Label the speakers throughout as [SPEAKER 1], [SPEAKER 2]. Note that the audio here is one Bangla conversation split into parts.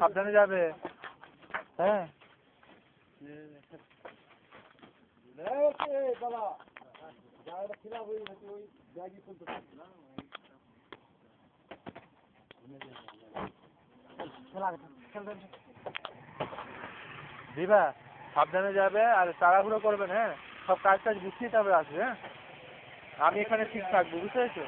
[SPEAKER 1] সাবধানে যাবে। হ্যাঁ দিবা, সাবধানে যাবে আর তাড়াহুড়ো করবেন। হ্যাঁ, সব কাজ গুছিয়ে তবে আসবে। হ্যাঁ, আমি এখানে ঠিক থাকবো, বুঝতে পেরেছো?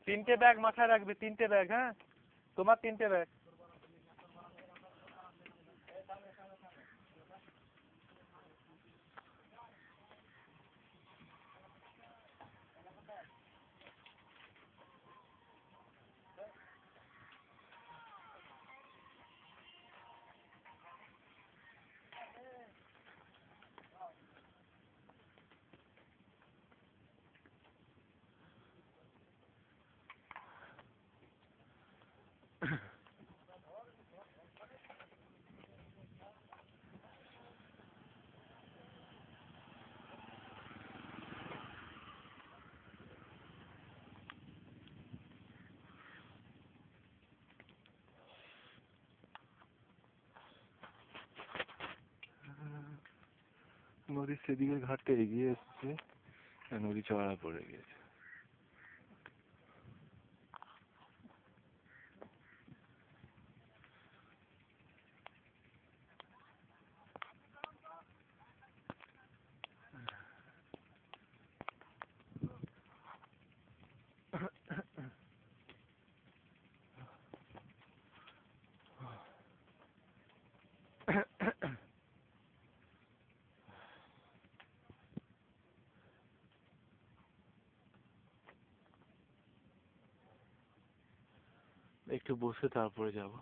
[SPEAKER 1] 3টে ব্যাগ মাথায় রাখবে, 3টে ব্যাগ। হ্যাঁ, তোমার 3টে ব্যাগ। নদীর সেদিকের ঘাটটা এগিয়ে এসছে, নদী চওড়া পড়ে গেছে। একটু বসে তারপরে যাব।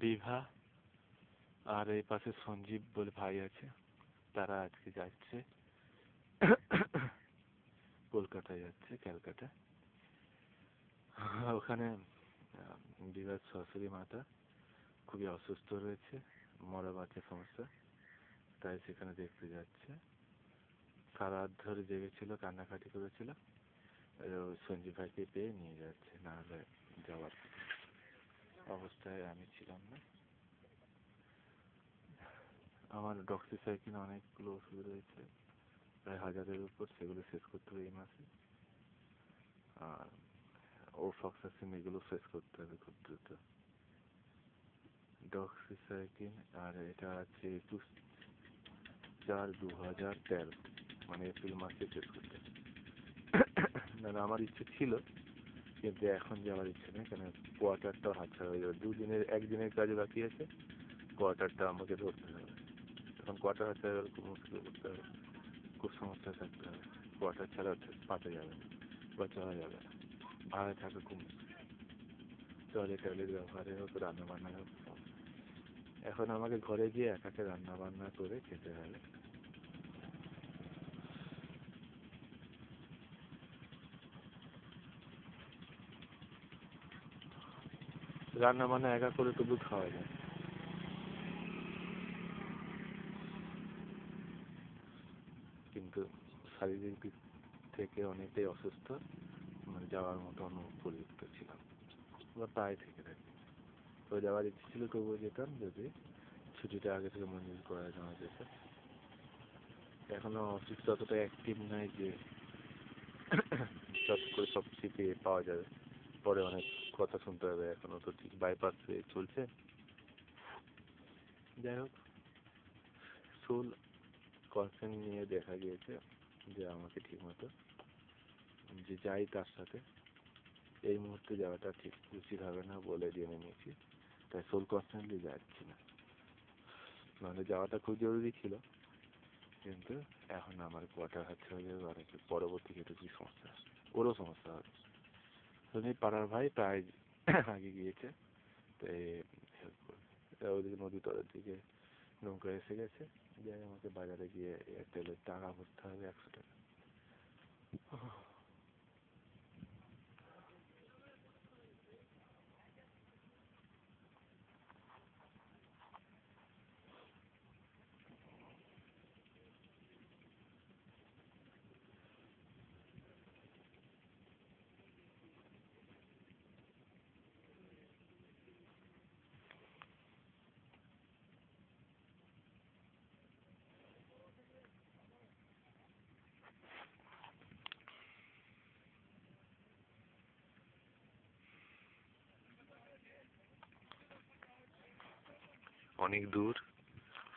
[SPEAKER 1] বিভা আর এই পাশে সঞ্জীব বলে ভাই আছে, তারা আজকে যাচ্ছে কলকাতায়, যাচ্ছে ক্যালকাটা। ওখানে বিভার শাশুড়ি মাতা খুবই অসুস্থ রয়েছে, মরা বাচ্চার সমস্যা, তাই সেখানে দেখতে যাচ্ছে। সারা রাত ধরে জেগেছিল, কান্নাকাটি করেছিল। সঞ্জীব ভাইকে পেয়ে নিয়ে যাচ্ছে, না হলে যাওয়ার অবস্থায় আমি ছিলাম না। আমার ডক্সিসাইক্লিন অনেকগুলো ওষুধ রয়েছে, প্রায় 1000-এর উপর, সেগুলো শেষ করতে হবে এই মাসে। আর ওফ্লক্সাসিন এগুলো শেষ করতে হবে খুব দ্রুত। ডক্সিসাইক্লিন আর এটা আছে 21/4/2013, মানে এপ্রিল মাসে শেষ করতে। না আমার ইচ্ছে ছিল, কিন্তু এখন যাওয়ার ইচ্ছে নেই, কেন কোয়ার্টারটাও হাতছাড়া হয়ে যাবে। একদিনের কাজে বাকি আছে, কোয়ার্টারটা আমাকে ধরতে হবে। তখন কোয়ার্টার হাতছাড়া গেলে খুব মুশকিল করতে হবে, খুব সমস্যায় থাকতে হবে। কোয়ার্টার ছাড়া পাতে যাবে না বা চলা যাবে না, ভাড়া থাকা খুব মুশকিল। টয়লেট ব্যবহারে হোক, রান্না বান্না হোক। এখন আমাকে ঘরে গিয়ে একাকে রান্না বান্না করে খেতে হবে। রান্না বান্না একা করে তবু খাওয়া যায়, কিন্তু শারীরিক দিক থেকে অনেকটাই অসুস্থ, মানে যাওয়ার মতো অনুপযুক্ত ছিলাম, বা প্রায় থেকে থাকি। তো যাওয়ার ইচ্ছে ছিল, তবুও যেতাম যদি ছুটিটা আগে থেকে মঞ্জুর করা নেওয়া যেত। এখনো অফিস ততটা অ্যাক্টিভ নাই যে চট করে সব কিছু পেয়ে পাওয়া যাবে। পরে অনেক কথা শুনতে হবে, এখনো তো ঠিক বাইপাস চলছে। যাই হোক, সোল কনসেন্ট নিয়ে দেখা গিয়েছে যে আমাকে ঠিক মতো যে যাই তার সাথে এই মুহূর্তে যাওয়াটা ঠিক উচিত হবে না বলে জেনে নিয়েছি, তাই সোল কনসেন্টলি যাচ্ছি না। মানে যাওয়াটা খুব জরুরি ছিল, কিন্তু এখন আমার কোয়ার্টার হাতছাড়া হয়ে যাবে, আর পরবর্তী ক্ষেত্রে কি সমস্যা, ওরও সমস্যা হবে। পাড়ার ভাই প্রায় আগে গিয়েছে, তো হেল্প করবে। ওদিকে নদী তলের দিকে নৌকা এসে গেছে, যাই আমাকে বাজারে গিয়ে তেলের টাকা ভরতে হবে 100 টাকা। অনেক দূর,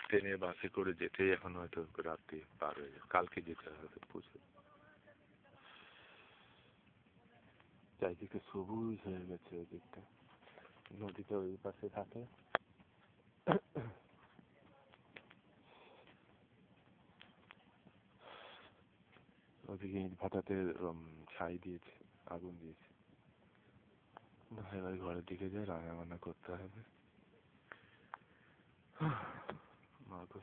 [SPEAKER 1] ট্রেনে বাসে করে যেতেই এখন হয়তো রাত্রি পার হয়ে যাবে, কালকে যেতে হবে পুজো। চারিদিকে সবুজ হয়ে গেছে, ওই দিকটা নদীটা ওই পাশে থাকে। ওদিকে ইট ভাটাতে ছাই দিয়েছে, আগুন দিয়েছে। এবার ঘরের দিকে যাই, রান্না বান্না করতে হবে। মা গো।